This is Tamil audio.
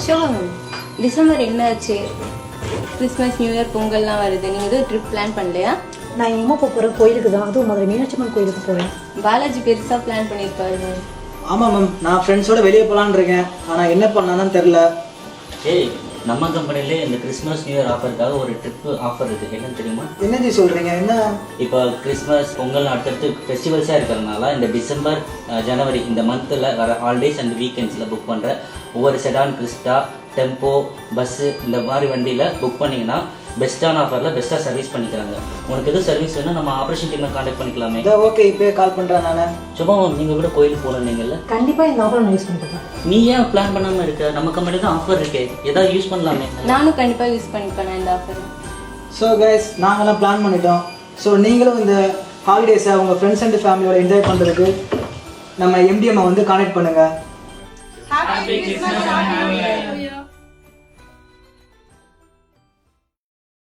ஷோர். டிசம்பர் என்னாச்சு? கிறிஸ்மஸ், நியூ இயர், பொங்கல்லாம் வருது. நீங்கள் எதுவும் ட்ரிப் பிளான் பண்ணலையா? நான் எங்கள் அம்மா போகிறேன் கோயிலுக்கு தான். அதுவும் மதுரை மீனாட்சி அம்மன் கோயிலுக்கு போகிறேன். பாலாஜி பெருசாக பிளான் பண்ணியிருப்பாரு. ஆமாம் மேம், நான் ஃப்ரெண்ட்ஸோட வெளியே போகலான்னு இருக்கேன். ஆனால் என்ன பண்ணான்னு தெரில. ஏய், நம்ம கம்பெனிலே இந்த கிறிஸ்மஸ் நியூ இயர் ஆஃபருக்காக ஒரு ட்ரிப் ஆஃபர் இருக்குது. என்னன்னு தெரியுமா? என்னது சொல்கிறீங்க? என்ன? இப்போ கிறிஸ்மஸ், பொங்கல் அடுத்தடுத்து ஃபெஸ்டிவல்ஸாக இருக்கிறதுனால இந்த டிசம்பர், ஜனவரி இந்த மந்தில் வர ஹாலிடேஸ் அண்ட் வீக்கெண்ட்ஸில் புக் பண்ணுற ஒவ்வொரு செடான், கிறிஸ்டா, டெம்போ, பஸ்ஸு இந்த மாதிரி வண்டியில் புக் பண்ணிங்கன்னா பெஸ்ட்டான ஆஃபரில் பெஸ்ட்டாக சர்வீஸ் பண்ணிக்கிறாங்க. உனக்கு எதுவும் சர்வீஸ் வேணும் நம்ம ஆப்ரேஷன் டீமை கான்டாக்ட் பண்ணிக்கலாமே. ஓகே, இப்போயே கால் பண்ணுறேன் நான். சும்மா நீங்கள் கூட கோயிலுக்கு போகணுன்னீங்கல்ல? கண்டிப்பாக இந்த ஆஃபர் நான் யூஸ் பண்ணிக்கிறேன். நீ ஏன் பிளான் பண்ணாமல் இருக்க? நம்ம கம்பெனி தான் ஆஃபர் இருக்கே, ஏதாவது யூஸ் பண்ணலாமே. நானும் கண்டிப்பாக யூஸ் பண்ணிப்பேன் இந்த ஆஃபர். ஸோ கைஸ், நாங்களாம் பிளான் பண்ணிட்டோம். ஸோ நீங்களும் இந்த ஹாலிடேஸை உங்கள் ஃப்ரெண்ட்ஸ் அண்ட் ஃபேமிலியோட என்ஜாய் பண்ணுறதுக்கு நம்ம எம்டிஎம்மை வந்து கான்டாக்ட் பண்ணுங்கள்.